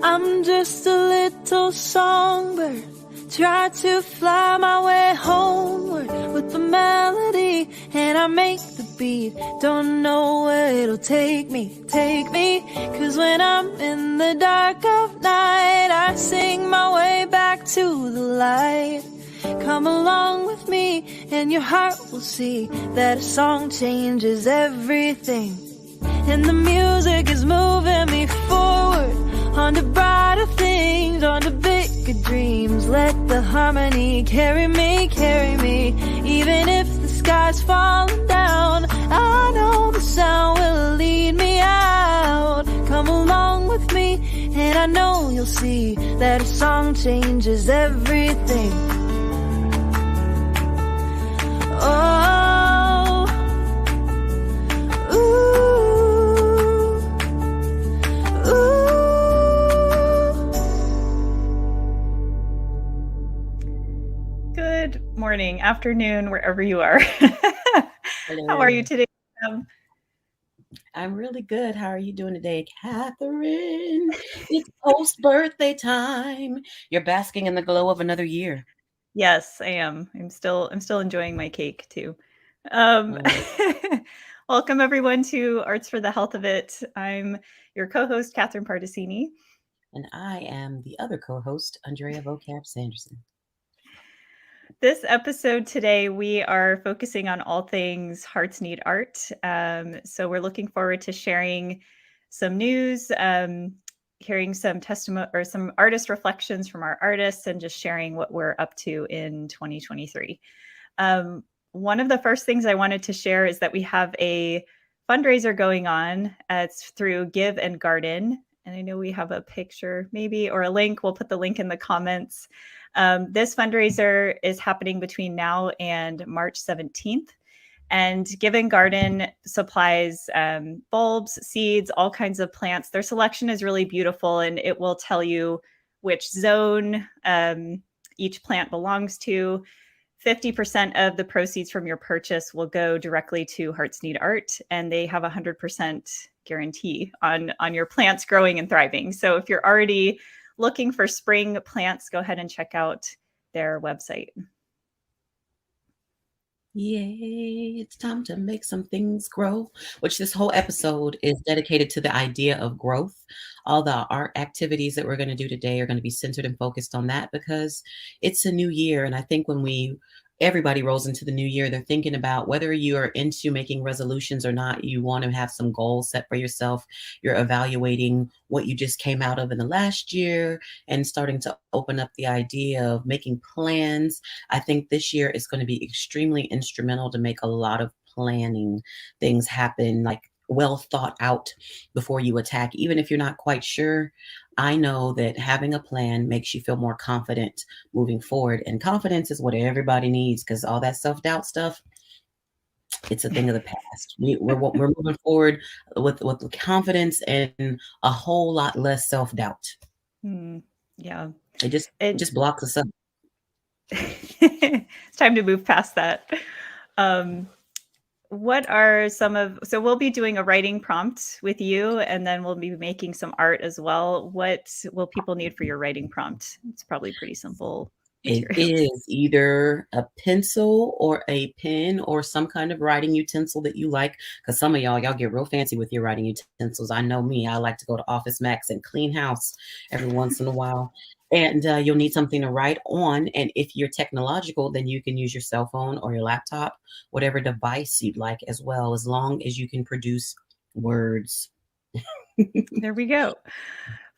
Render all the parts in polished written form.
I'm just a little songbird, try to fly my way homeward with the melody, and I make the beat. Don't know where it'll take me, 'cause when I'm in the dark of night, I sing my way back to the light. Come along with me and your heart will see that a song changes everything. And the music is moving me forward on to brighter things, on to bigger dreams. Let the harmony carry me. Even if the sky's falling down, I know the sound will lead me out. Come along with me and I know you'll see that a song changes everything. Oh, ooh, ooh. Good morning, afternoon, wherever you are. How are you today? I'm really good. How are you doing today, Catherine? It's post-birthday time. You're basking in the glow of another year. Yes, I am. I'm still enjoying my cake too. Welcome everyone to Arts for the Health of It. I'm your co-host, Catherine Pardesini. And I am the other co-host, Andrea Vocab Sanderson. This episode today, we are focusing on all things Hearts Need Art. So we're looking forward to sharing some news, hearing some testimony or some artist reflections from our artists, and just sharing what we're up to in 2023. One of the first things I wanted to share is that we have a fundraiser going on. It's through Give and Garden. And I know we have a picture maybe or a link. We'll put the link in the comments. This fundraiser is happening between now and March 17th. And Give and Garden supplies bulbs, seeds, all kinds of plants. Their selection is really beautiful, and it will tell you which zone each plant belongs to. 50% of the proceeds from your purchase will go directly to Hearts Need Art, and they have a 100% guarantee on your plants growing and thriving. So if you're already looking for spring plants, go ahead and check out their website. Yay, it's time to make some things grow, which this whole episode is dedicated to the idea of growth. All the art activities that we're going to do today are going to be centered and focused on that because it's a new year. And I think when everybody rolls into the new year, they're thinking about whether you are into making resolutions or not. You want to have some goals set for yourself. You're evaluating what you just came out of in the last year and starting to open up the idea of making plans. I think this year is going to be extremely instrumental to make a lot of planning things happen, like well thought out before you attack. Even if you're not quite sure, I know that having a plan makes you feel more confident moving forward. And confidence is what everybody needs, because all that self-doubt stuff, it's a thing of the past. We're moving forward with confidence and a whole lot less self-doubt. Yeah. It just blocks us up. It's time to move past that. So we'll be doing a writing prompt with you, and then we'll be making some art as well. What will people need for your writing prompt? It's probably pretty simple material. It is either a pencil or a pen or some kind of writing utensil that you like, because some of y'all get real fancy with your writing utensils. I know me. I like to go to Office Max and clean house every once in a while. And you'll need something to write on. And if you're technological, then you can use your cell phone or your laptop, whatever device you'd like as well, as long as you can produce words. There we go.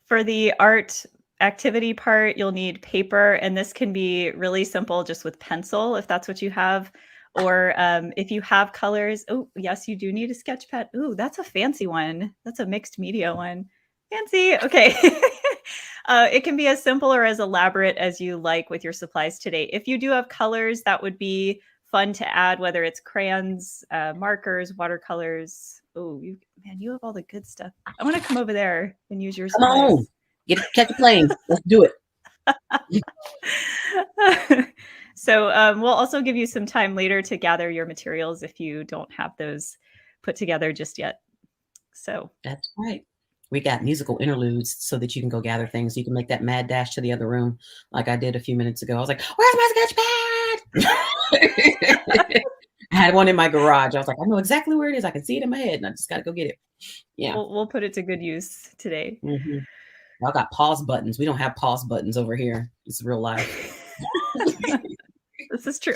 For the art activity part, you'll need paper, and this can be really simple just with pencil if that's what you have. Or if you have colors, oh, yes, you do need a sketch pad. Ooh, that's a fancy one. That's a mixed media one. Fancy. Okay. It can be as simple or as elaborate as you like with your supplies today. If you do have colors, that would be fun to add, whether it's crayons, markers, watercolors. Oh, you have all the good stuff. I want to come over there and use your supplies. Come on, catch a plane. Let's do it. So we'll also give you some time later to gather your materials if you don't have those put together just yet. So that's right. we got musical interludes so that you can go gather things. You can make that mad dash to the other room like I did a few minutes ago. I was like, where's my sketch pad? I had one in my garage. I was like, I know exactly where it is. I can see it in my head, and I just got to go get it. Yeah. We'll put it to good use today. Mm-hmm. Y'all got pause buttons. We don't have pause buttons over here. It's real life. This is true.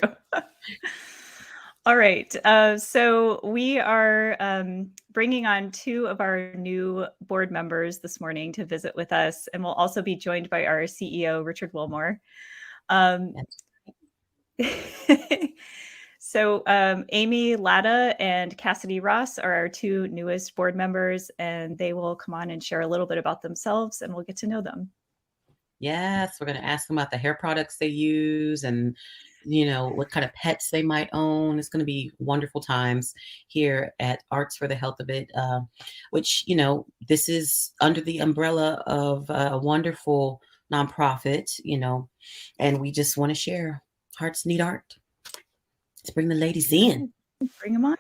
All right. So we are bringing on 2 of our new board members this morning to visit with us, and we'll also be joined by our CEO, Richard Wilmore. So Amy Latta and Cassidy Ross are our 2 newest board members, and they will come on and share a little bit about themselves, and we'll get to know them. Yes, we're going to ask them about the hair products they use and, what kind of pets they might own. It's going to be wonderful times here at Arts for the Health of It, which, this is under the umbrella of a wonderful nonprofit, and we just want to share Hearts Need Art. Let's bring the ladies in. Bring them on.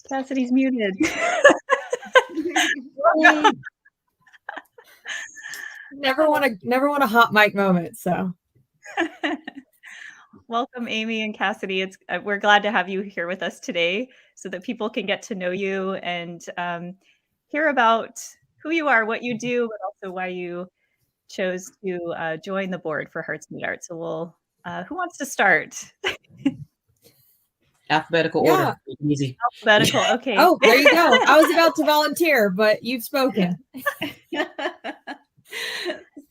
Cassidy's muted. Never want a hot mic moment. So, welcome, Amy and Cassidy. We're glad to have you here with us today, so that people can get to know you and hear about who you are, what you do, but also why you chose to join the board for Hearts Need Art. So who wants to start? Alphabetical order. Easy. Alphabetical. Okay. Oh, there you go. I was about to volunteer, but you've spoken.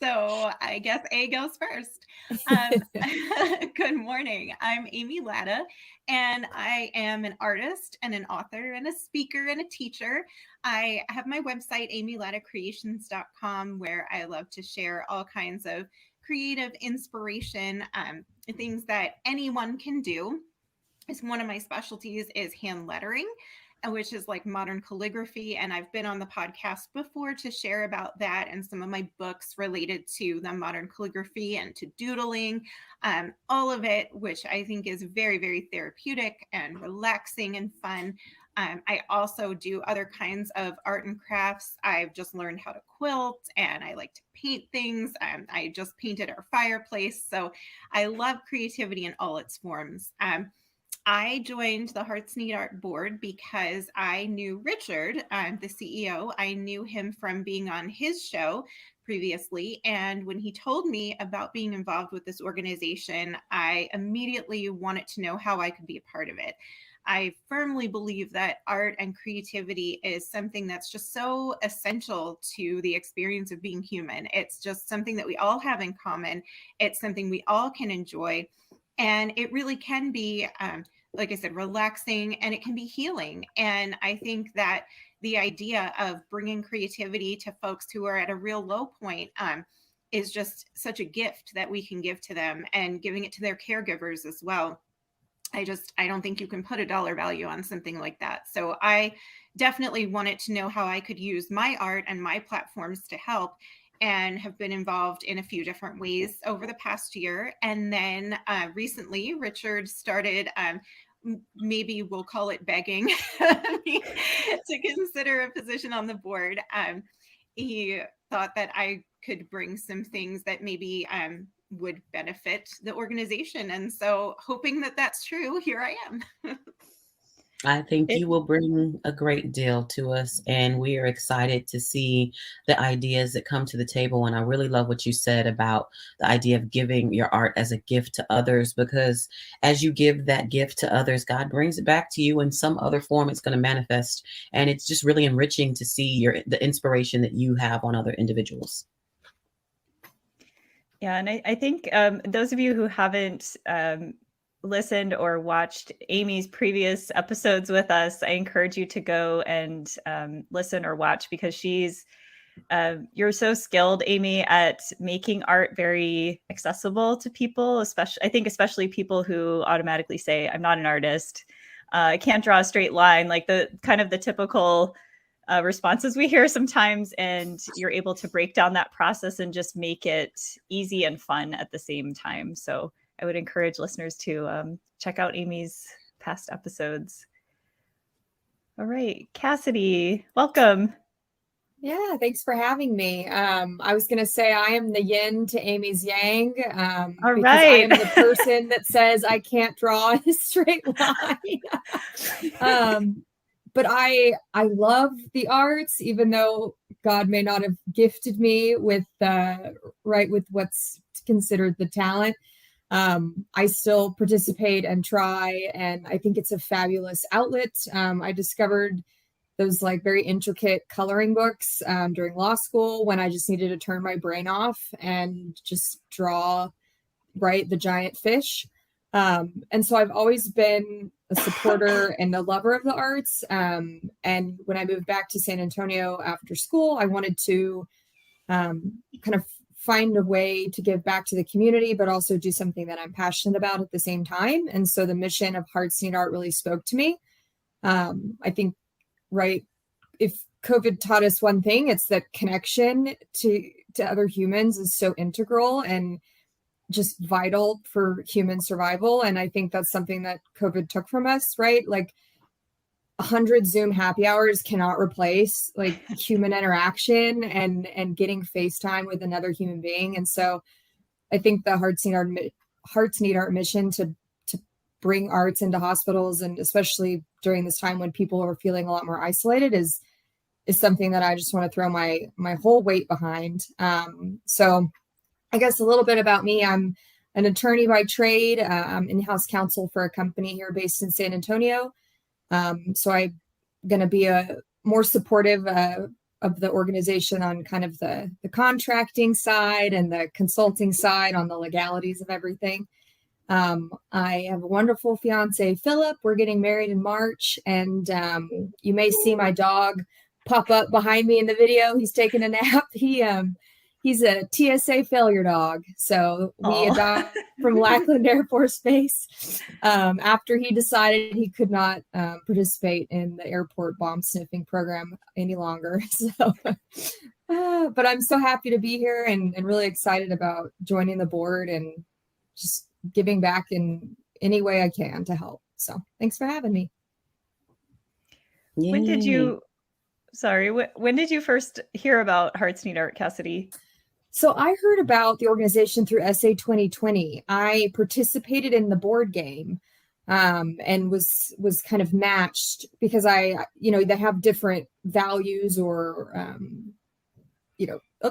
So I guess A goes first. Good morning. I'm Amy Latta, and I am an artist and an author and a speaker and a teacher. I have my website, amylattacreations.com, where I love to share all kinds of creative inspiration, things that anyone can do. One of my specialties is hand lettering, which is like modern calligraphy. And I've been on the podcast before to share about that and some of my books related to the modern calligraphy and to doodling, all of it, which I think is very, very therapeutic and relaxing and fun. I also do other kinds of art and crafts. I've just learned how to quilt, and I like to paint things. I just painted our fireplace. So I love creativity in all its forms. I joined the Hearts Need Art board because I knew Richard, the CEO. I knew him from being on his show previously. And when he told me about being involved with this organization, I immediately wanted to know how I could be a part of it. I firmly believe that art and creativity is something that's just so essential to the experience of being human. It's just something that we all have in common. It's something we all can enjoy. And it really can be, like I said, relaxing, and it can be healing. And I think that the idea of bringing creativity to folks who are at a real low point is just such a gift that we can give to them, and giving it to their caregivers as well. I don't think you can put a dollar value on something like that. So I definitely wanted to know how I could use my art and my platforms to help, and have been involved in a few different ways over the past year. And then recently, Richard started, maybe we'll call it begging, to consider a position on the board. He thought that I could bring some things that maybe would benefit the organization. And so, hoping that that's true, here I am. I think you will bring a great deal to us, and we are excited to see the ideas that come to the table. And I really love what you said about the idea of giving your art as a gift to others, because as you give that gift to others, God brings it back to you in some other form. It's going to manifest, and it's just really enriching to see the inspiration that you have on other individuals. Yeah, and I think those of you who haven't listened or watched Amy's previous episodes with us, I encourage you to go and listen or watch, because you're so skilled, Amy, at making art very accessible to people, especially people who automatically say, I'm not an artist. I can't draw a straight line, like the kind of the typical responses we hear sometimes, and you're able to break down that process and just make it easy and fun at the same time. So I would encourage listeners to check out Amy's past episodes. All right, Cassidy, welcome. Yeah, thanks for having me. I was going to say I am the yin to Amy's yang, All because I am right. the person that says I can't draw in a straight line. But I love the arts, even though God may not have gifted me with with what's considered the talent. I still participate and try, and I think it's a fabulous outlet. I discovered those like very intricate coloring books during law school when I just needed to turn my brain off and just draw, the giant fish. And so I've always been a supporter and a lover of the arts. And when I moved back to San Antonio after school, I wanted to kind of find a way to give back to the community, but also do something that I'm passionate about at the same time. And so the mission of Hearts Need Art really spoke to me. I think, if COVID taught us one thing, it's that connection to other humans is so integral and just vital for human survival. And I think that's something that COVID took from us, right? Like 100 Zoom happy hours cannot replace like human interaction and getting FaceTime with another human being. And so I think the Hearts Need Art mission to bring arts into hospitals, and especially during this time when people are feeling a lot more isolated, is something that I just want to throw my whole weight behind. So I guess a little bit about me. I'm an attorney by trade. I'm in-house counsel for a company here based in San Antonio. So I'm going to be more supportive of the organization on kind of the contracting side and the consulting side on the legalities of everything. I have a wonderful fiance, Philip. We're getting married in March, and you may see my dog pop up behind me in the video. He's taking a nap. He's a TSA failure dog. So we adopted from Lackland Air Force Base after he decided he could not participate in the airport bomb sniffing program any longer. So, but I'm so happy to be here and really excited about joining the board and just giving back in any way I can to help. So thanks for having me. When did you first hear about Hearts Need Art, Cassidy? So I heard about the organization through SA 2020. I participated in the board game and was kind of matched because they have different values or,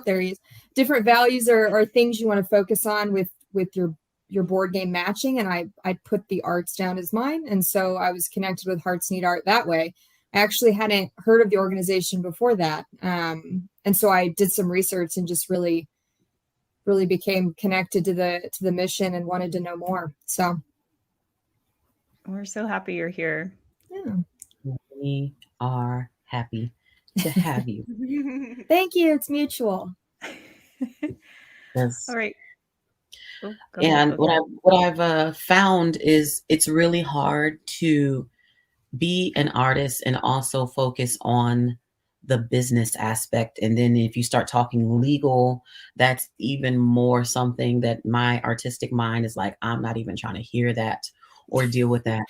there he is, different values or things you want to focus on with your board game matching. And I put the arts down as mine. And so I was connected with Hearts Need Art that way. I actually hadn't heard of the organization before that. And so I did some research and just really became connected to the mission and wanted to know more. So we're so happy you're here. Yeah. We are happy to have you. Thank you. It's mutual. Yes. All right. And what I've found is it's really hard to be an artist and also focus on the business aspect. And then if you start talking legal, that's even more something that my artistic mind is like, I'm not even trying to hear that or deal with that.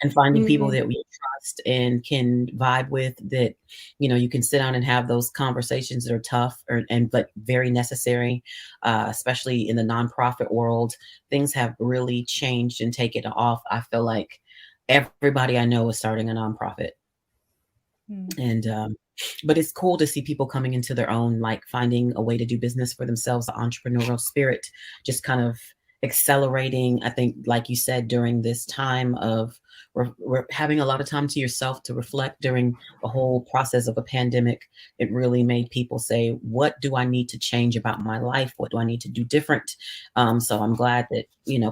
And finding people that we trust and can vibe with, that, you can sit down and have those conversations that are tough but very necessary, especially in the nonprofit world. Things have really changed and taken off. I feel like everybody I know is starting a nonprofit. And but it's cool to see people coming into their own, like finding a way to do business for themselves, the entrepreneurial spirit, just kind of accelerating. I think, like you said, during this time of we're having a lot of time to yourself to reflect during the whole process of a pandemic. It really made people say, what do I need to change about my life? What do I need to do different? So I'm glad that,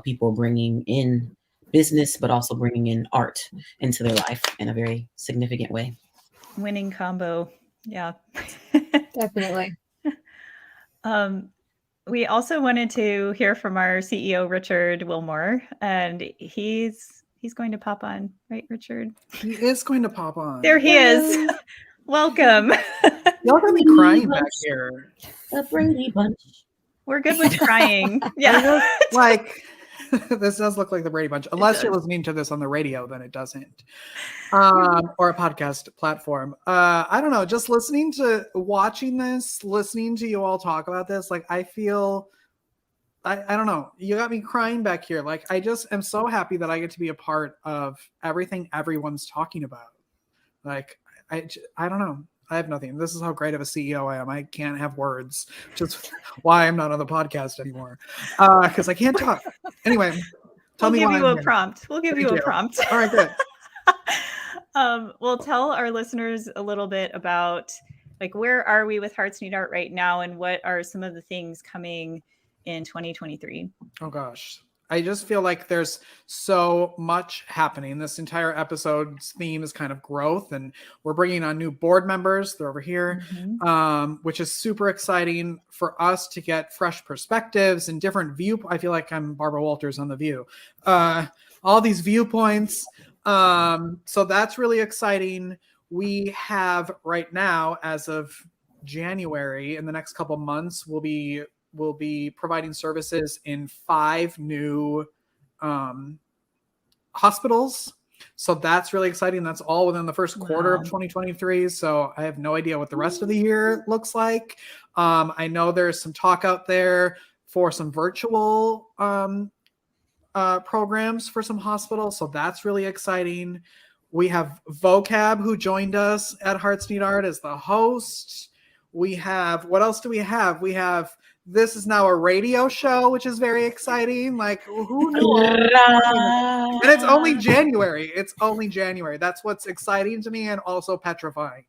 people are bringing in business, but also bringing in art into their life in a very significant way. Winning combo. Yeah. Definitely. We also wanted to hear from our CEO, Richard Wilmore, and he's going to pop on, right, Richard? He is going to pop on. There he is. Welcome. Y'all got me crying back here. The Brady Bunch. We're good with crying. Yeah. This does look like the Brady Bunch. Unless you're listening to this on the radio, then it doesn't. Or a podcast platform. I don't know. Just watching this, listening to you all talk about this, like I feel, I don't know. You got me crying back here. Like I just am so happy that I get to be a part of everything everyone's talking about. Like I don't know. I have nothing. This is how great of a CEO I am. I can't have words, which is why I'm not on the podcast anymore. Because I can't talk. Anyway, we'll give you a prompt. We'll give you a prompt. All right, good. We'll tell our listeners a little bit about like where are we with Hearts Need Art right now, and what are some of the things coming in 2023? Oh gosh. I just feel like there's so much happening. This entire episode's theme is kind of growth, and we're bringing on new board members. They're over here, which is super exciting for us to get fresh perspectives and different I feel like I'm Barbara Walters on The View. All these viewpoints. So that's really exciting. We have right now, as of January, in the next couple months, we'll be providing services in 5 new hospitals. So that's really exciting. That's all within the first quarter of 2023. So I have no idea what the rest of the year looks like. I know there's some talk out there for some virtual programs for some hospitals. So that's really exciting. We have Vocab, who joined us at Hearts Need Art as the host. We have, what else do we have? We have, this is now a radio show, which is very exciting. Like, who knew? And it's only January. It's only January. That's what's exciting to me and also petrifying.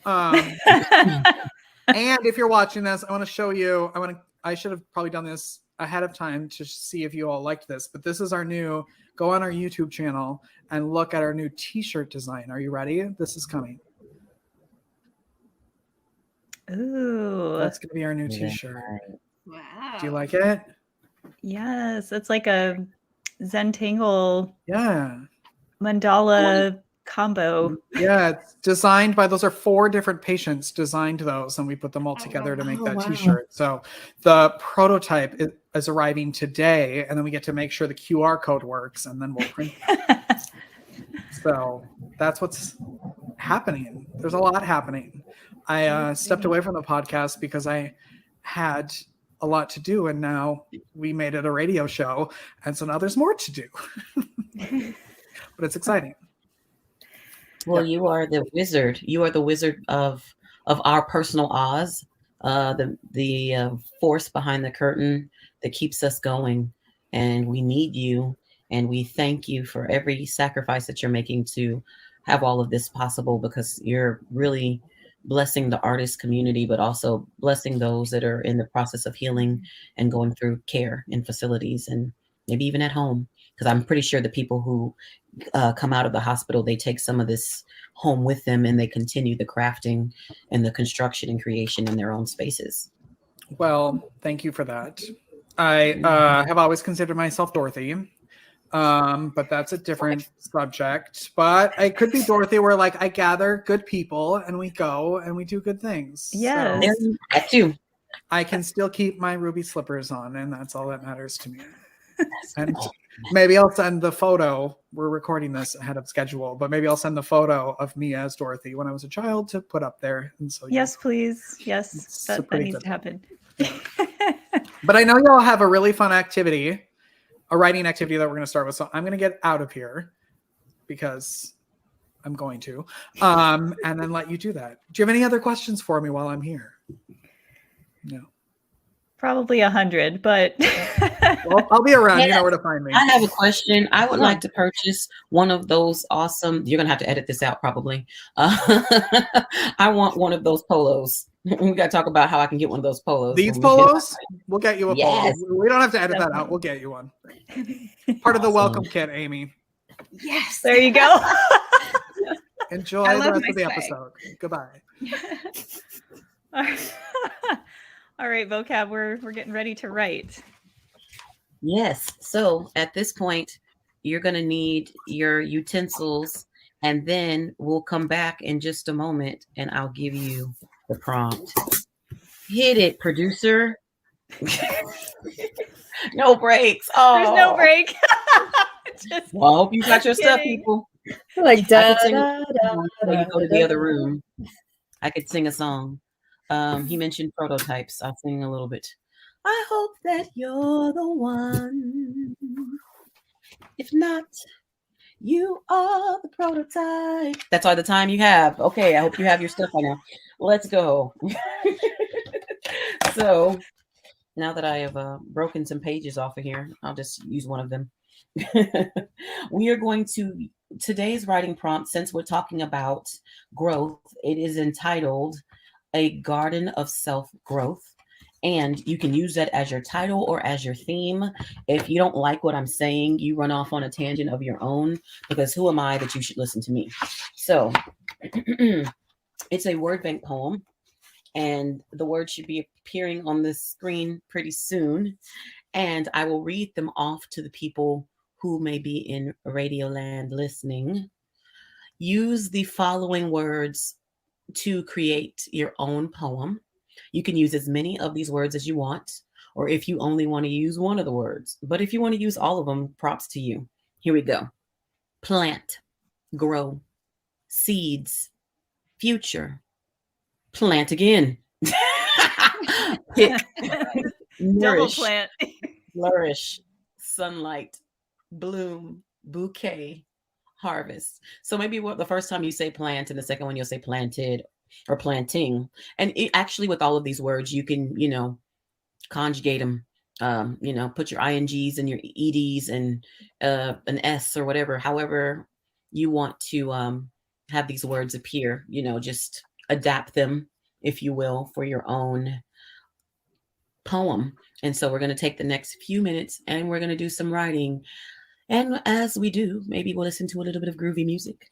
And if you're watching this, I want to show you, I should have probably done this ahead of time to see if you all liked this, but this is our new, go on our YouTube channel and look at our new t-shirt design. Are you ready? This is coming. Ooh, that's gonna be our new t-shirt. Wow. Do you like it? Yes, it's like a Zentangle mandala combo. Yeah, it's designed by, those are 4 different patients designed those, and we put them all together to make that t-shirt. So the prototype is arriving today, and then we get to make sure the QR code works, and then we'll print it. So that's what's happening. There's a lot happening. I stepped away from the podcast because I had a lot to do, and now we made it a radio show, and so now there's more to do. But it's exciting. Well, you are the wizard. You are the wizard of our personal Oz, the force behind the curtain that keeps us going, and we need you, and we thank you for every sacrifice that you're making to have all of this possible, because you're really blessing the artist community, but also blessing those that are in the process of healing and going through care in facilities and maybe even at home. Because I'm pretty sure the people who come out of the hospital, they take some of this home with them, and they continue the crafting and the construction and creation in their own spaces. Well, thank you for that. I have always considered myself Dorothy. But that's a different subject. But I could be Dorothy, where like I gather good people and we go and we do good things. Yeah, so that too. I can still keep my ruby slippers on, and that's all that matters to me. And maybe I'll send the photo. We're recording this ahead of schedule, but maybe I'll send the photo of me as Dorothy when I was a child to put up there. And so yes, please. Yes, that needs to happen. But I know you all have a really fun activity. A writing activity that we're going to start with. So I'm going to get out of here because I'm going to, and then let you do that. Do you have any other questions for me while I'm here? No. Probably 100, but well, I'll be around. You know where to find me. I have a question. I would like to purchase one of those awesome, you're going to have to edit this out probably. I want one of those polos. We got to talk about how I can get one of those polos. These polos? We'll get you a polo. We don't have to edit that out. We'll get you one. Part of the welcome kit, Amy. Yes. There you go. Enjoy the rest of the episode. Goodbye. All right, Vocab, we're getting ready to write. Yes. So at this point, you're going to need your utensils, and then we'll come back in just a moment, and I'll give you the prompt. Hit it, producer. No breaks. Oh, There's no break. Just well, I hope you got your stuff, kidding. people. Like I da could sing da da before you go to the da. other room. I could sing a song. He mentioned prototypes. I'll sing a little bit. I hope that you're the one. If not, you are the prototype. That's all the time you have. Okay, I hope you have your stuff by now. Let's go. So now that I have broken some pages off of here, I'll just use one of them. We are going to, today's writing prompt, since we're talking about growth, it is entitled A Garden of Self-Growth. And you can use that as your title or as your theme. If you don't like what I'm saying, you run off on a tangent of your own, because who am I that you should listen to me? So it's a word bank poem, and the words should be appearing on the screen pretty soon. And I will read them off to the people who may be in Radioland listening. Use the following words to create your own poem. You can use as many of these words as you want, or if you only want to use one of the words. But if you want to use all of them, props to you. Here we go. Plant, grow, seeds, future, plant again. Pick, Double nourish, plant. flourish, sunlight, bloom, bouquet, harvest. So maybe the first time you say plant and the second one you'll say planted or planting. And actually with all of these words, you can, conjugate them, put your INGs and your EDs and an S or whatever, however you want to have these words appear, just adapt them, if you will, for your own poem. And so we're going to take the next few minutes and we're going to do some writing. And as we do, maybe we'll listen to a little bit of groovy music.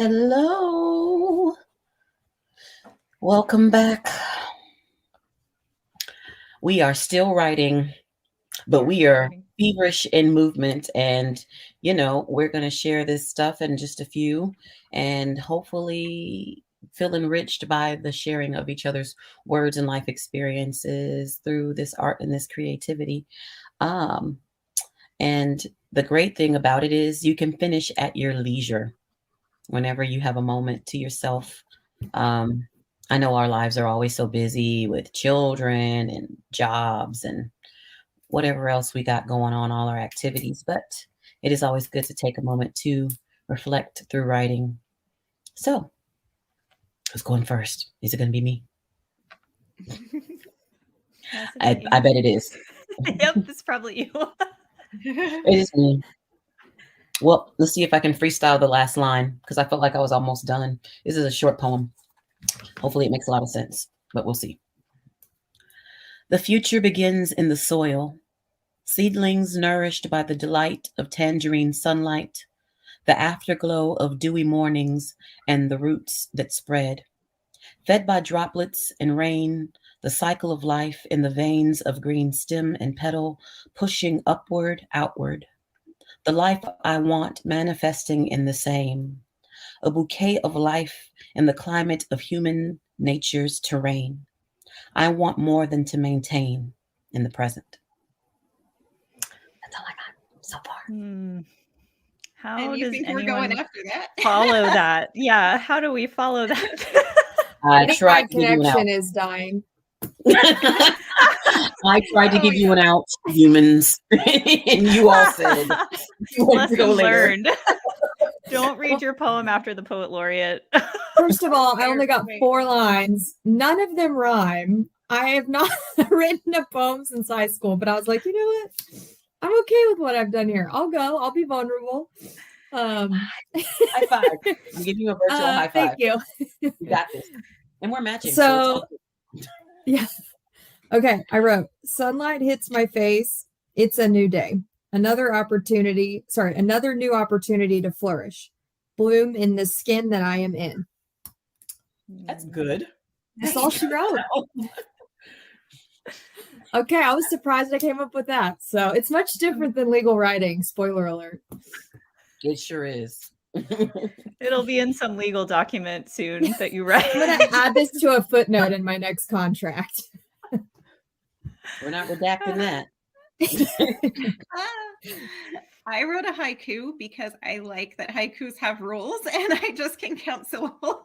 Hello. Welcome back. We are still writing, but we are feverish in movement, and we're going to share this stuff in just a few, and hopefully feel enriched by the sharing of each other's words and life experiences through this art and this creativity. And the great thing about it is you can finish at your leisure whenever you have a moment to yourself. I know our lives are always so busy with children and jobs and whatever else we got going on, all our activities, but it is always good to take a moment to reflect through writing. So, who's going first? Is it going to be me? I bet it is. Yep, it's probably you. It is me. Well, let's see if I can freestyle the last line, because I felt like I was almost done. This is a short poem. Hopefully it makes a lot of sense, but we'll see. The future begins in the soil, seedlings nourished by the delight of tangerine sunlight, the afterglow of dewy mornings, and the roots that spread. Fed by droplets and rain, the cycle of life in the veins of green stem and petal, pushing upward, outward. The life I want manifesting in the same. A bouquet of life in the climate of human nature's terrain. I want more than to maintain in the present. That's all I got so far. How and you does think anyone we're going after that? follow that? Yeah, how do we follow that? I tried to give you an out. Connection is dying. I tried to give you an out, humans, and you all said you went to go Lesson later. learned. Don't read your poem after the poet laureate. First of all, I only got 4 lines. None of them rhyme. I have not written a poem since high school, but I was like, you know what? I'm okay with what I've done here. I'll go. I'll be vulnerable. High five. I'm giving you a virtual high five. Thank you. You got this. And we're matching. So yeah. Okay. I wrote, sunlight hits my face. It's a new day. Another new opportunity to flourish. Bloom in the skin that I am in. That's good. That's all she wrote. Okay, I was surprised I came up with that. So it's much different than legal writing. Spoiler alert. It sure is. It'll be in some legal document soon that you write. I'm going to add this to a footnote in my next contract. We're not redacting that. I wrote a haiku because I like that haikus have rules and I just can count syllables.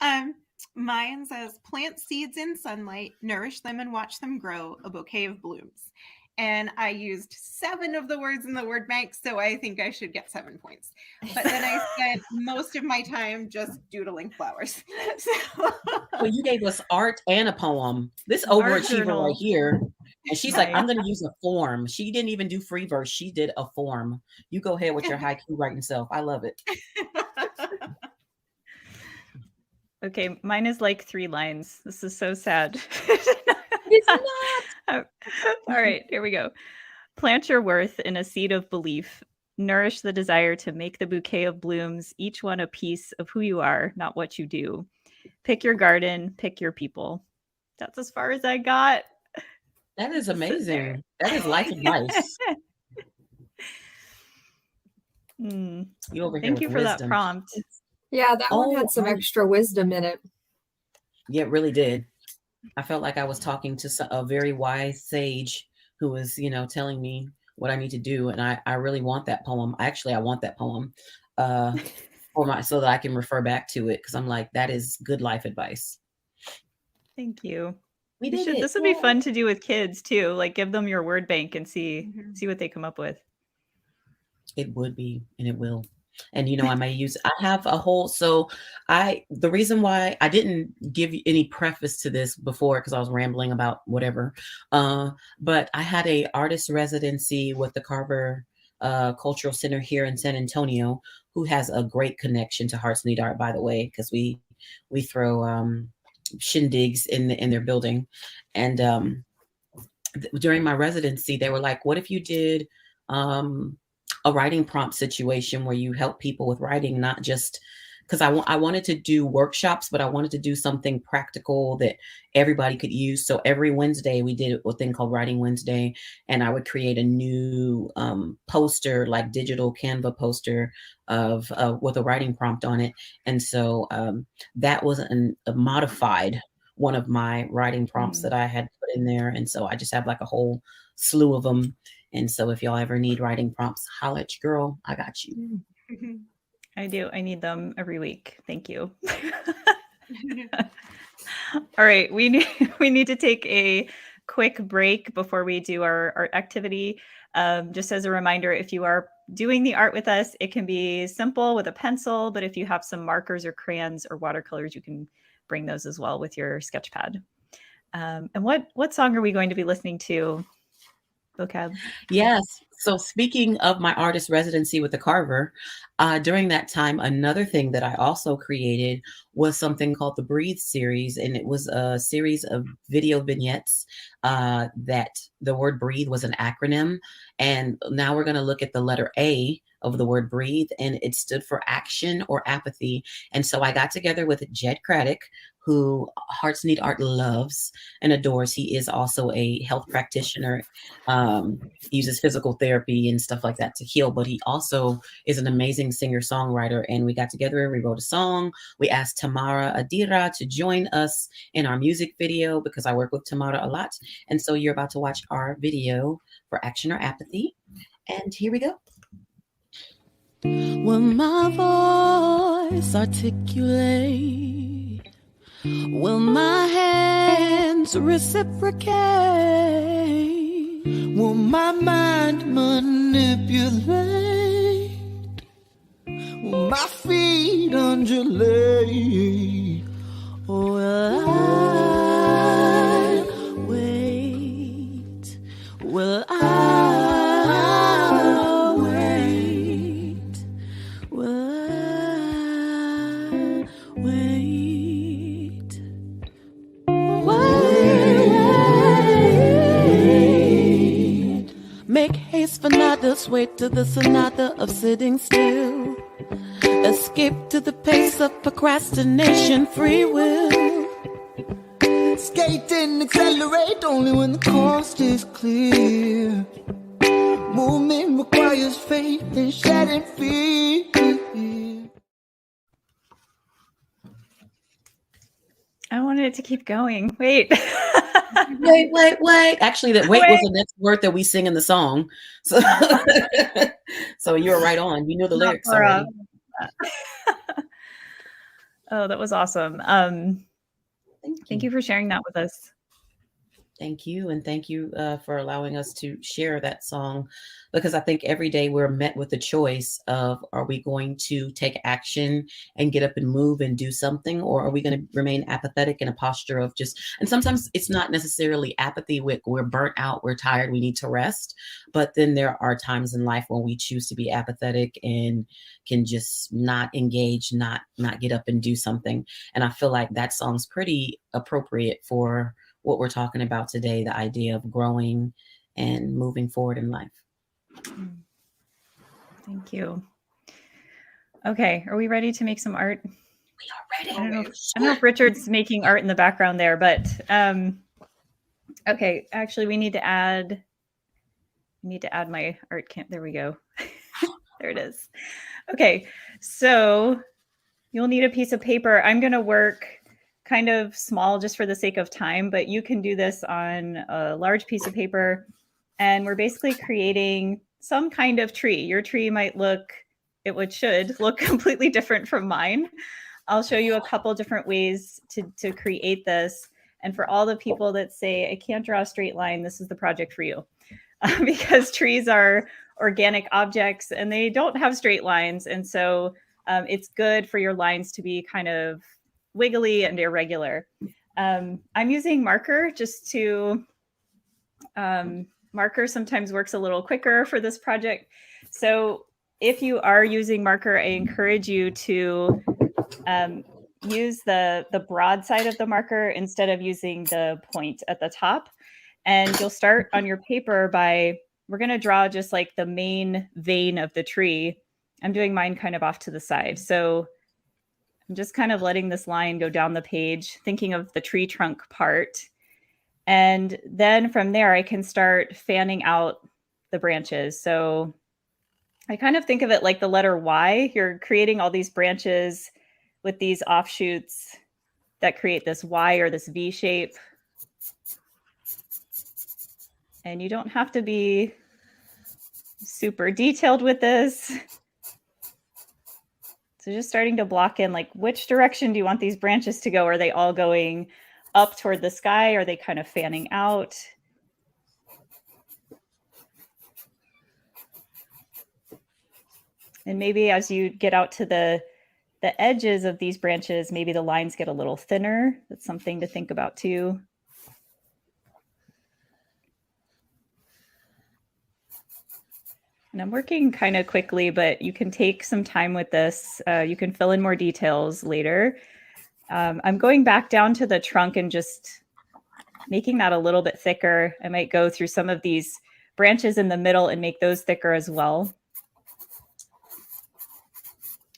So, mine says, plant seeds in sunlight, nourish them and watch them grow, a bouquet of blooms. And I used 7 of the words in the word bank, so I think I should get 7 points. But then I spent most of my time just doodling flowers. So, well, you gave us art and a poem. This overachiever right here. And she's like, I'm going to use a form. She didn't even do free verse. She did a form. You go ahead with your haiku writing self. I love it. Okay, mine is like 3 lines. This is so sad. It's not. All right, here we go. Plant your worth in a seed of belief. Nourish the desire to make the bouquet of blooms, each one a piece of who you are, not what you do. Pick your garden, pick your people. That's as far as I got. That is amazing. That is life advice. You over here. Thank you for wisdom. that prompt. Yeah, that one had some extra wisdom in it. Yeah, it really did. I felt like I was talking to a very wise sage who was, telling me what I need to do. And I really want that poem. Actually, I want that poem so that I can refer back to it. Cause I'm like, that is good life advice. Thank you. This would be fun to do with kids too. Like give them your word bank and see what they come up with. It would be, and it will. And, I have a whole, the reason why I didn't give you any preface to this before, because I was rambling about whatever, but I had a artist residency with the Carver Cultural Center here in San Antonio, who has a great connection to Hearts Need Art, by the way, because we throw shindigs in their building. And during my residency, they were like, what if you did a writing prompt situation where you help people with writing, not just because I wanted to do workshops, but I wanted to do something practical that everybody could use. So every Wednesday we did a thing called Writing Wednesday, and I would create a new poster, like digital Canva poster of with a writing prompt on it. And so that was a modified one of my writing prompts that I had put in there. And so I just have like a whole slew of them. And so if y'all ever need writing prompts, holla at your girl. I got you. I do. I need them every week. Thank you. All right. We need to take a quick break before we do our art activity. Just as a reminder, if you are doing the art with us, it can be simple with a pencil, but if you have some markers or crayons or watercolors, you can bring those as well with your sketch pad. And what song are we going to be listening to, Vocab? Yes. So speaking of my artist residency with the Carver, during that time, another thing that I also created was something called the Breathe series. And it was a series of video vignettes that the word breathe was an acronym. And now we're going to look at the letter A of the word breathe, and it stood for action or apathy. And so I got together with Jed Craddock, who Hearts Need Art loves and adores. He is also a health practitioner, uses physical therapy and stuff like that to heal, but he also is an amazing singer-songwriter. And we got together and we wrote a song. We asked Tamara Adira to join us in our music video because I work with Tamara a lot. And so you're about to watch our video for Action or Apathy. And here we go. Will my voice articulate? Will my hands reciprocate? Will my mind manipulate? Will my feet undulate? Or will I wait? Will I wait? Will I wait? Wait. Make haste for others, wait to the sonata of sitting still. Escape to the pace of procrastination, free will. Skate and accelerate only when the coast is clear. Movement requires faith and shedding fear. I wanted it to keep going. Wait. Wait. Actually, that wait was the next word that we sing in the song. So, so you were right on. You knew the lyrics already. Oh, that was awesome. Thank you for sharing that with us. Thank you. And thank you for allowing us to share that song, because I think every day we're met with the choice of, are we going to take action and get up and move and do something, or are we going to remain apathetic in a posture of just, and sometimes it's not necessarily apathy. We're burnt out, we're tired, we need to rest. But then there are times in life when we choose to be apathetic and can just not engage, not get up and do something. And I feel like that song's pretty appropriate for what we're talking about today, the idea of growing and moving forward in life. Thank you. Okay, are we ready to make some art? We are ready. I don't know if Richard's making art in the background there, but okay, actually we need to add my art camp. There we go. There it is. Okay, so you'll need a piece of paper. I'm going to work kind of small just for the sake of time, but you can do this on a large piece of paper. And we're basically creating some kind of tree. Your tree should look completely different from mine. I'll show you a couple different ways to create this. And for all the people that say, I can't draw a straight line, this is the project for you. Because trees are organic objects and they don't have straight lines. And so it's good for your lines to be kind of wiggly and irregular. I'm using marker just to, marker sometimes works a little quicker for this project. So if you are using marker, I encourage you to use the broad side of the marker instead of using the point at the top. And you'll start on your paper by we're going to draw just like the main vein of the tree. I'm doing mine kind of off to the side. So I'm just kind of letting this line go down the page, thinking of the tree trunk part. And then from there, I can start fanning out the branches. So I kind of think of it like the letter Y. You're creating all these branches with these offshoots that create this Y or this V shape. And you don't have to be super detailed with this. So just starting to block in, like, which direction do you want these branches to go? Are they all going up toward the sky? Are they kind of fanning out? And maybe as you get out to the edges of these branches, maybe the lines get a little thinner. That's something to think about too. And I'm working kind of quickly, but you can take some time with this. You can fill in more details later. I'm going back down to the trunk and just making that a little bit thicker. I might go through some of these branches in the middle and make those thicker as well.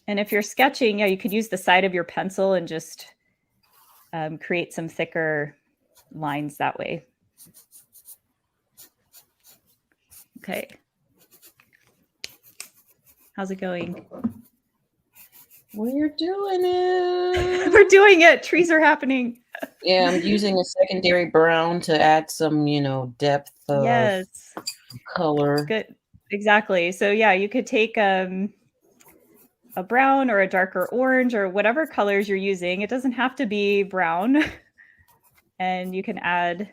And if you're sketching, you could use the side of your pencil and just create some thicker lines that way. Okay. How's it going? We're doing it. We're doing it. Trees are happening. Yeah, I'm using a secondary brown to add some, depth of color. Good. Exactly. So yeah, you could take a brown or a darker orange or whatever colors you're using. It doesn't have to be brown. And you can add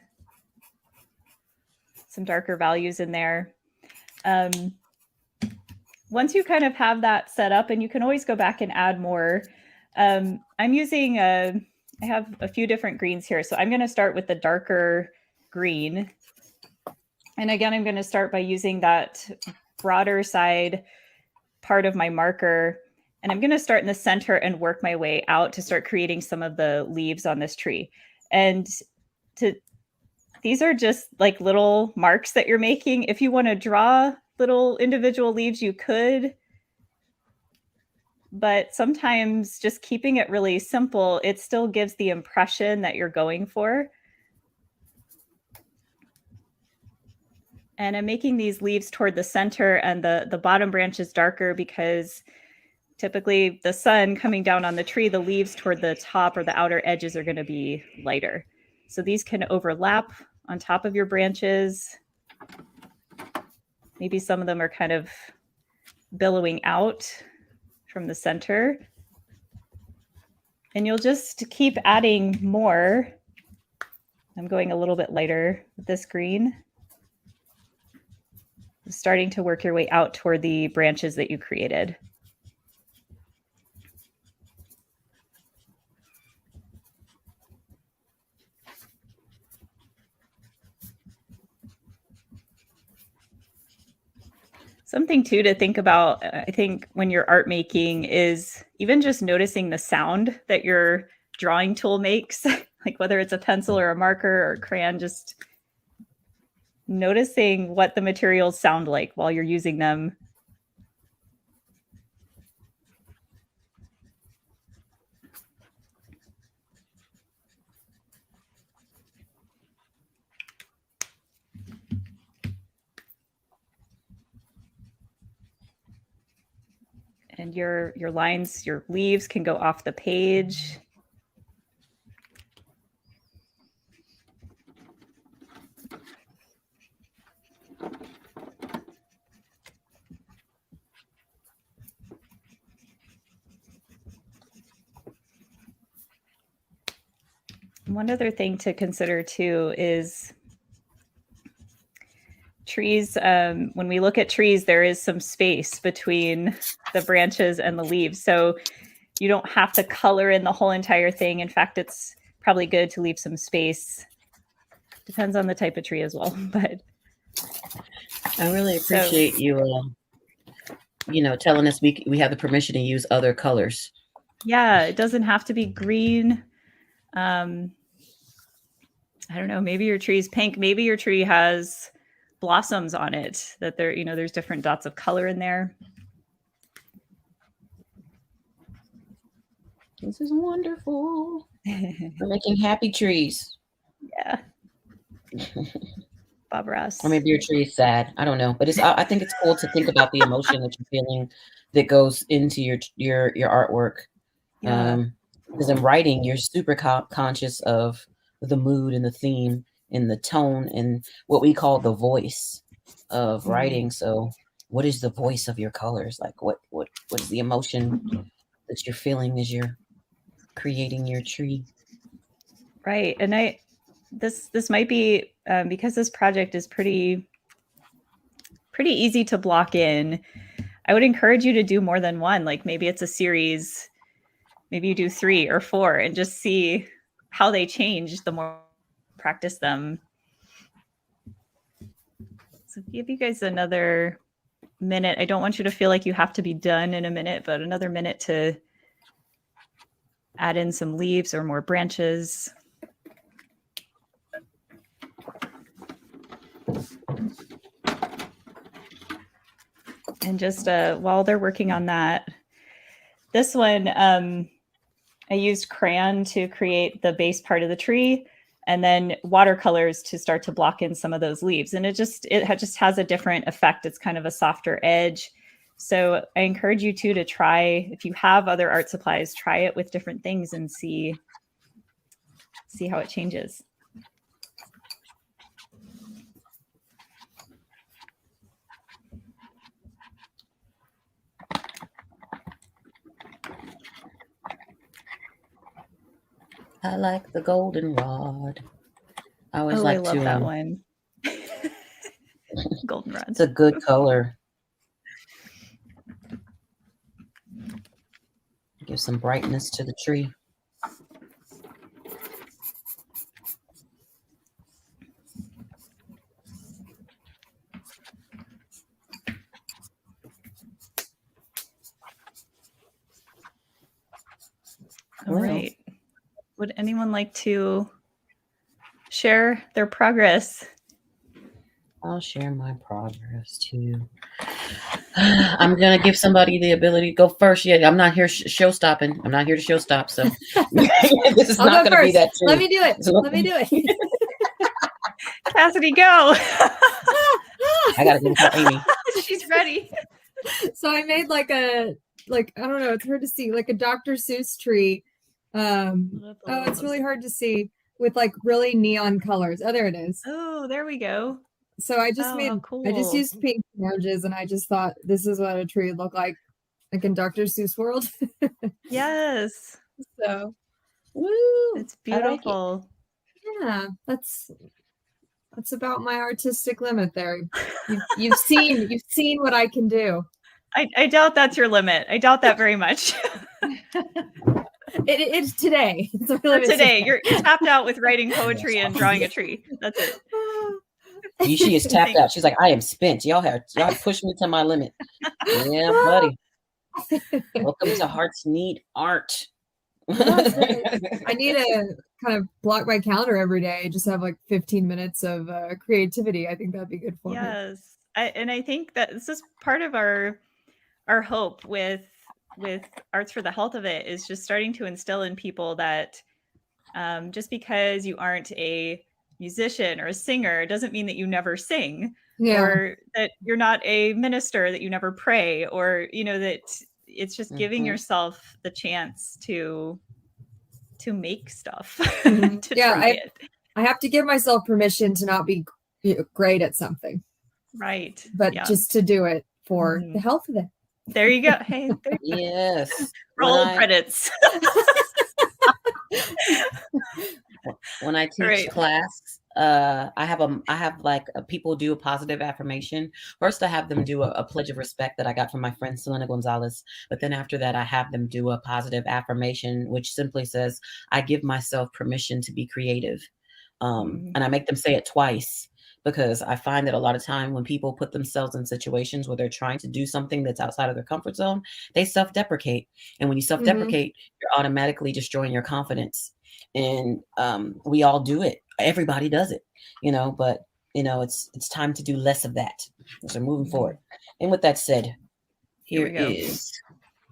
some darker values in there. Once you kind of have that set up, and you can always go back and add more. I'm using I have a few different greens here. So I'm going to start with the darker green. And again, I'm going to start by using that broader side part of my marker. And I'm going to start in the center and work my way out to start creating some of the leaves on this tree. And these are just like little marks that you're making. If you want to draw little individual leaves, you could. But sometimes just keeping it really simple, it still gives the impression that you're going for. And I'm making these leaves toward the center, and the bottom branch is darker because typically the sun coming down on the tree, the leaves toward the top or the outer edges are going to be lighter. So these can overlap on top of your branches. Maybe some of them are kind of billowing out from the center. And you'll just keep adding more. I'm going a little bit lighter with this green. Starting to work your way out toward the branches that you created. Something too to think about, I think, when you're art making is even just noticing the sound that your drawing tool makes, like whether it's a pencil or a marker or a crayon, just noticing what the materials sound like while you're using them. And your lines, your leaves can go off the page. One other thing to consider too is trees. When we look at trees, there is some space between the branches and the leaves. So you don't have to color in the whole entire thing. In fact, it's probably good to leave some space. Depends on the type of tree as well. But I really appreciate you, telling us we have the permission to use other colors. Yeah, it doesn't have to be green. I don't know, maybe your tree is pink. Maybe your tree has blossoms on it, that there, there's different dots of color in there. This is wonderful. We're making happy trees. Yeah. Bob Ross. Or maybe your tree is sad. I don't know. But I think it's cool to think about the emotion that you're feeling that goes into your artwork. Yeah. Because in writing, you're super conscious of the mood and the theme and the tone and what we call the voice of writing. So what is the voice of your colors? Like what is the emotion that you're feeling as you're creating your tree? Right. And this might be because this project is pretty easy to block in. I would encourage you to do more than one. Like maybe it's a series, maybe you do 3 or 4 and just see how they change the more you practice them. So give you guys another minute. I don't want you to feel like you have to be done in a minute, but another minute to add in some leaves or more branches. And just while they're working on that, this one, I used crayon to create the base part of the tree and then watercolors to start to block in some of those leaves. And it just has a different effect. It's kind of a softer edge. So I encourage you to try, if you have other art supplies, try it with different things and see how it changes. I like the goldenrod. I always I like love to that one. Goldenrod. It's a good color. Give some brightness to the tree. All right. Would anyone like to share their progress? I'll share my progress too. I'm gonna give somebody the ability to go first. Yeah, I'm not here show stopping. I'm not here to show stop. So this is not gonna be that. True. Let me do it. Let me do it. Cassidy, go. I gotta go for Amy. She's ready. So I made I don't know, it's hard to see, like a Dr. Seuss tree. It's really hard to see with like really neon colors. Oh, there it is. Oh, there we go. So I just I just used pink and oranges, and I just thought this is what a tree would look like in Dr. Seuss world. Yes. So, woo! It's beautiful. Yeah, that's about my artistic limit there. You've seen what I can do. I doubt that's your limit. I doubt that very much. It's today. Today, you're tapped out with writing poetry and drawing a tree. That's it. She is tapped out. She's like, I am spent. Y'all pushed me to my limit. Yeah, buddy. Welcome to Hearts Need Art. I need to kind of block my calendar every day. Just have like 15 minutes of creativity. I think that'd be good for me. Yes, and I think that this is part of our hope with Arts for the Health of It is just starting to instill in people that just because you aren't a musician or a singer doesn't mean that you never sing, or that you're not a minister, that you never pray, or that it's just giving yourself the chance to make stuff. I have to give myself permission to not be great at something, right? But just to do it for the health of it. There you go. Hey, yes. Roll credits. When I teach class, I have people do a positive affirmation. First, I have them do a pledge of respect that I got from my friend Selena Gonzalez. But then after that, I have them do a positive affirmation, which simply says, I give myself permission to be creative. And I make them say it twice, because I find that a lot of time when people put themselves in situations where they're trying to do something that's outside of their comfort zone, they self-deprecate. And when you self-deprecate, you're automatically destroying your confidence. And we all do it. Everybody does it, but it's time to do less of that. So moving forward. And with that said, here we go. is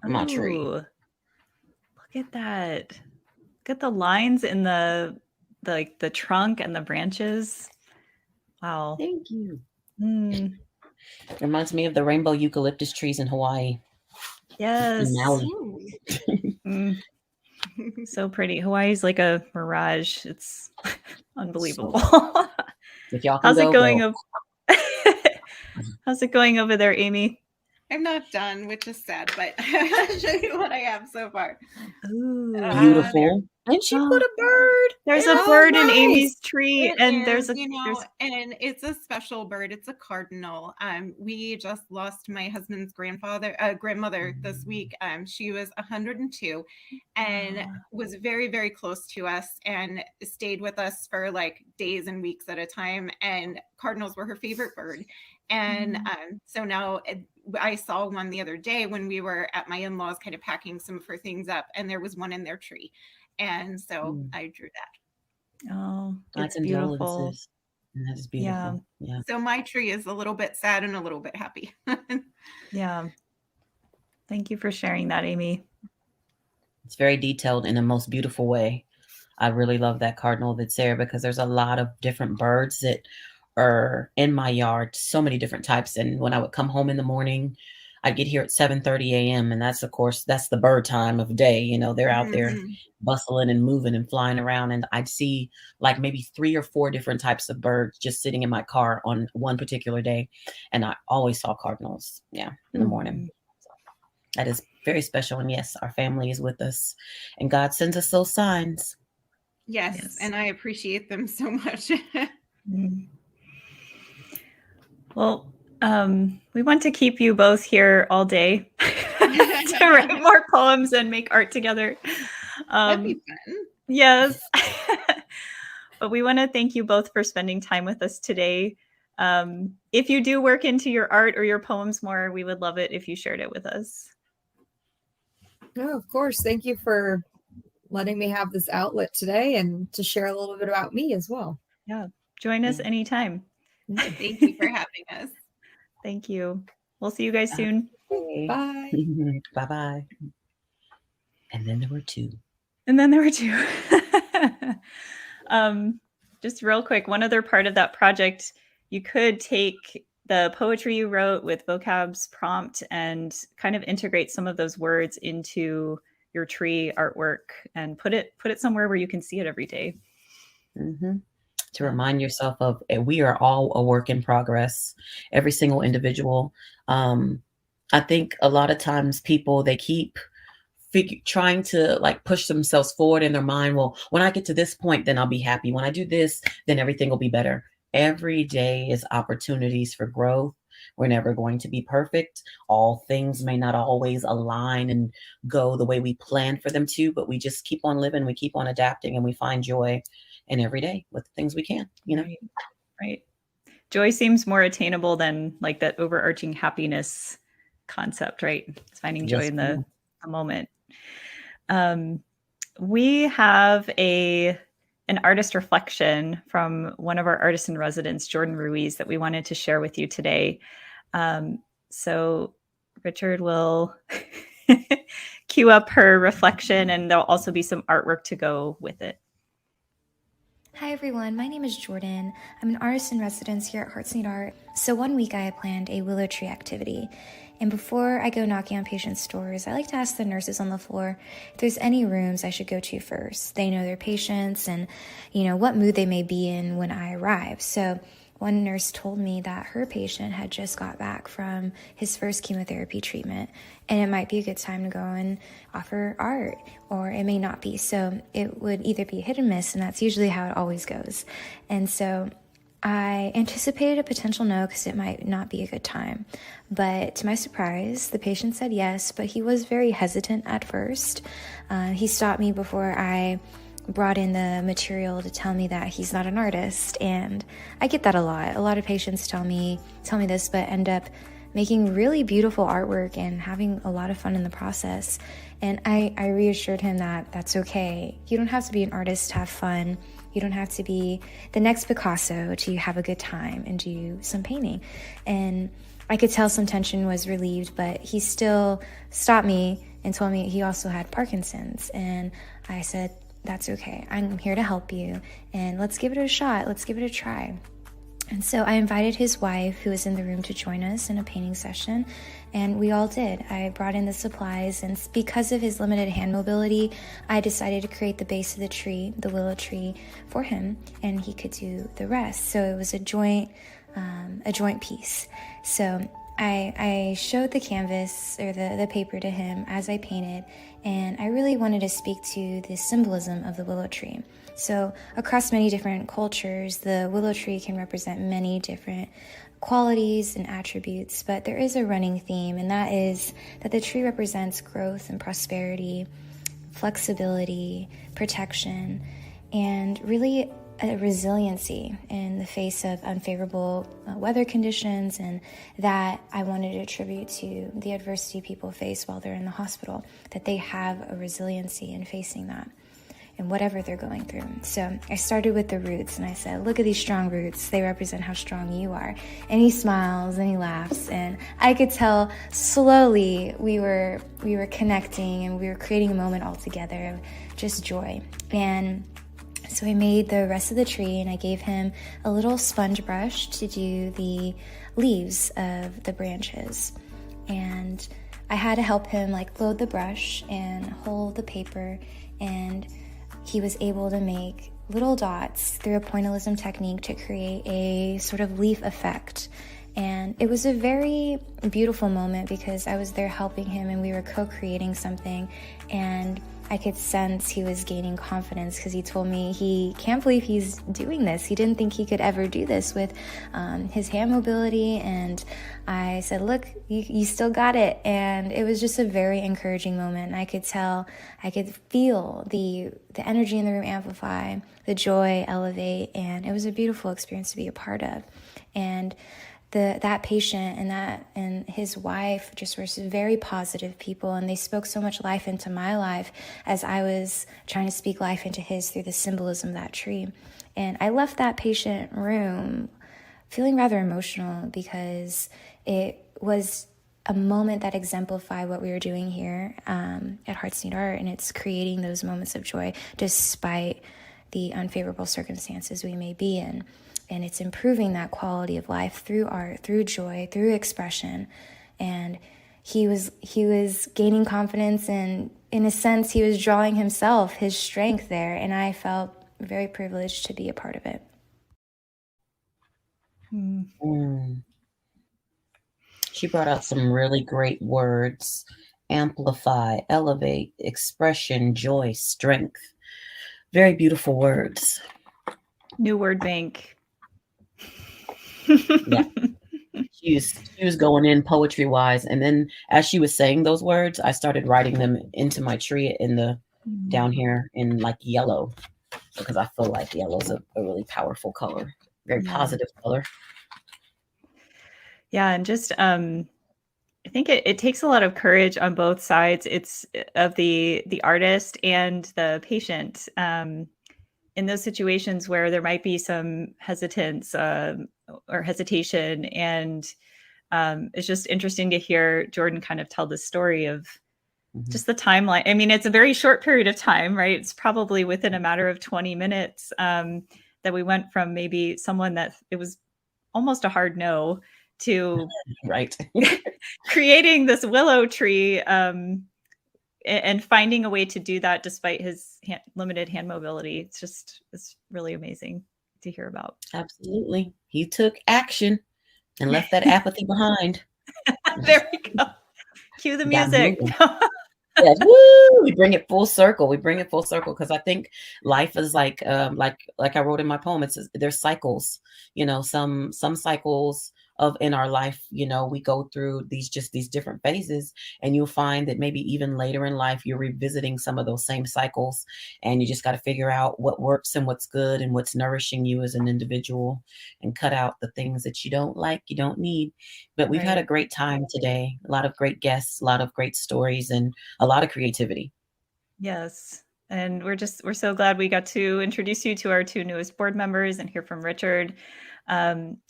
my tree. Ooh, look at that. Look at the lines in the trunk and the branches. Wow. Thank you. Mm. Reminds me of the rainbow eucalyptus trees in Hawaii. Yes. In Maui. Mm. So pretty. Hawaii's like a mirage. It's unbelievable. If y'all can How's go, it going? go. How's it going over there, Amy? I'm not done, which is sad, but I'll show you what I have so far. Ooh, Beautiful. And she put a bird. There's a bird in Amy's tree, and there's a and it's a special bird. It's a cardinal. We just lost my husband's grandmother this week. She was 102 and was very, very close to us and stayed with us for like days and weeks at a time. And cardinals were her favorite bird. And so now I saw one the other day when we were at my in-laws kind of packing some of her things up, and there was one in their tree. And so I drew that. Oh, it's beautiful. That is beautiful. Yeah. So my tree is a little bit sad and a little bit happy. Yeah. Thank you for sharing that, Amy. It's very detailed in the most beautiful way. I really love that cardinal that's there because there's a lot of different birds that are in my yard, so many different types. And when I would come home in the morning, I'd get here at 7:30 a.m. And that's, of course, that's the bird time of day. They're out there bustling and moving and flying around. And I'd see like maybe 3 or 4 different types of birds just sitting in my car on one particular day. And I always saw cardinals, in the morning. So that is very special. And yes, our family is with us. And God sends us those signs. Yes. And I appreciate them so much. Well, we want to keep you both here all day to write more poems and make art together. That'd be fun. Yes. But we want to thank you both for spending time with us today. If you do work into your art or your poems more, we would love it if you shared it with us. Oh, of course. Thank you for letting me have this outlet today and to share a little bit about me as well. Yeah. Join us anytime. Thank you for having us. Thank you. We'll see you guys soon. Bye. Bye-bye. And then there were 2. Just real quick, one other part of that project, you could take the poetry you wrote with Vocab's prompt and kind of integrate some of those words into your tree artwork and put it somewhere where you can see it every day. To remind yourself of, we are all a work in progress, every single individual. I think a lot of times people, they keep trying to like push themselves forward in their mind. Well, when I get to this point, then I'll be happy. When I do this, then everything will be better. Every day is opportunities for growth. We're never going to be perfect. All things may not always align and go the way we plan for them to, but we just keep on living. We keep on adapting, and we find joy in every day with the things we can, Right. Joy seems more attainable than like that overarching happiness concept, right? It's finding joy in the moment. We have an artist reflection from one of our artists in residence, Jordan Ruiz, that we wanted to share with you today. So Richard will cue up her reflection, and there'll also be some artwork to go with it. Hi everyone, my name is Jordan. I'm an artist in residence here at Hearts Need Art. So one week I had planned a willow tree activity. And before I go knocking on patients' doors, I like to ask the nurses on the floor if there's any rooms I should go to first. They know their patients and, what mood they may be in when I arrive. So one nurse told me that her patient had just got back from his first chemotherapy treatment, and it might be a good time to go and offer art, or it may not be. So it would either be hit and miss, and that's usually how it always goes. And so I anticipated a potential no because it might not be a good time. But to my surprise, the patient said yes, but he was very hesitant at first. He stopped me before I brought in the material to tell me that he's not an artist, and I get that a lot. A lot of patients tell me this, but end up making really beautiful artwork and having a lot of fun in the process. And I reassured him that that's okay. You don't have to be an artist to have fun. You don't have to be the next Picasso to have a good time and do some painting. And I could tell some tension was relieved, but he still stopped me and told me he also had Parkinson's. And I said, that's okay. I'm here to help you. And let's give it a shot. Let's give it a try. And so I invited his wife, who was in the room, to join us in a painting session, and we all did. I brought in the supplies, and because of his limited hand mobility, I decided to create the base of the tree, the willow tree, for him, and he could do the rest. So it was a joint piece. So I showed the canvas or the paper to him as I painted, and I really wanted to speak to the symbolism of the willow tree. So across many different cultures, the willow tree can represent many different qualities and attributes, but there is a running theme, and that is that the tree represents growth and prosperity, flexibility, protection, and really a resiliency in the face of unfavorable weather conditions, and that I wanted to attribute to the adversity people face while they're in the hospital, that they have a resiliency in facing that and whatever they're going through. So I started with the roots, and I said, look at these strong roots. They represent how strong you are. And he smiles and he laughs, and I could tell slowly we were connecting, and we were creating a moment all together of just joy. And so I made the rest of the tree, and I gave him a little sponge brush to do the leaves of the branches. And I had to help him load the brush and hold the paper, and he was able to make little dots through a pointillism technique to create a sort of leaf effect. And it was a very beautiful moment because I was there helping him, and we were co-creating something, and I could sense he was gaining confidence because he told me he can't believe he's doing this. He didn't think he could ever do this with his hand mobility. And I said, look, you still got it. And it was just a very encouraging moment. And I could tell, I could feel the energy in the room amplify, the joy elevate. And it was a beautiful experience to be a part of. And that patient and his wife just were very positive people, and they spoke so much life into my life as I was trying to speak life into his through the symbolism of that tree. And I left that patient room feeling rather emotional because it was a moment that exemplified what we were doing here at Hearts Need Art, and it's creating those moments of joy despite the unfavorable circumstances we may be in. And it's improving that quality of life through art, through joy, through expression. And he was gaining confidence, and in a sense, he was drawing himself, his strength there. And I felt very privileged to be a part of it. She brought out some really great words: amplify, elevate, expression, joy, strength. Very beautiful words. New word bank. Yeah, she was going in poetry wise, and then as she was saying those words, I started writing them into my tree in the down here in yellow, because I feel like yellow is a really powerful color, very positive color. Yeah, and just I think it takes a lot of courage on both sides. It's of the artist and the patient. In those situations where there might be some hesitance or hesitation. And it's just interesting to hear Jordan kind of tell the story of just the timeline. I mean, it's a very short period of time, right? It's probably within a matter of 20 minutes that we went from maybe someone that it was almost a hard no to right creating this willow tree and finding a way to do that despite his limited hand mobility. It's really amazing to hear about. Absolutely. He took action and left that apathy behind. There we go. Cue the music. Yes, woo! We bring it full circle. Because I think life is like I wrote in my poem, there's cycles. Some cycles of in our life, we go through these different phases, and you'll find that maybe even later in life you're revisiting some of those same cycles, and you just got to figure out what works and what's good and what's nourishing you as an individual, and cut out the things that you don't like, you don't need. But we've had a great time today, a lot of great guests, a lot of great stories, and a lot of creativity. Yes. And we're so glad we got to introduce you to our 2 newest board members and hear from Richard.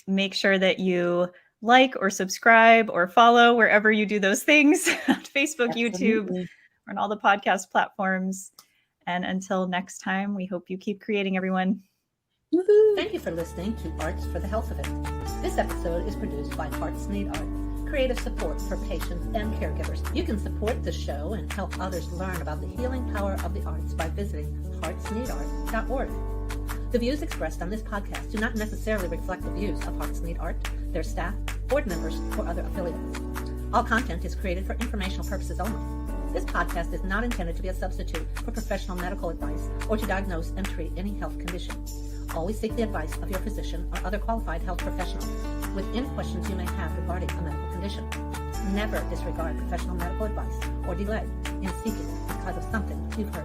Make sure that you like or subscribe or follow wherever you do those things on Facebook, YouTube, or on all the podcast platforms. And until next time, we hope you keep creating, everyone. Woo-hoo. Thank you for listening to Arts for the Health of It. This episode is produced by Hearts Need Art, creative support for patients and caregivers. You can support the show and help others learn about the healing power of the arts by visiting heartsneedart.org. The views expressed on this podcast do not necessarily reflect the views of Hearts Need Art, their staff, board members, or other affiliates. All content is created for informational purposes only. This podcast is not intended to be a substitute for professional medical advice or to diagnose and treat any health condition. Always seek the advice of your physician or other qualified health professional with any questions you may have regarding a medical condition. Never disregard professional medical advice or delay in seeking it because of something you've heard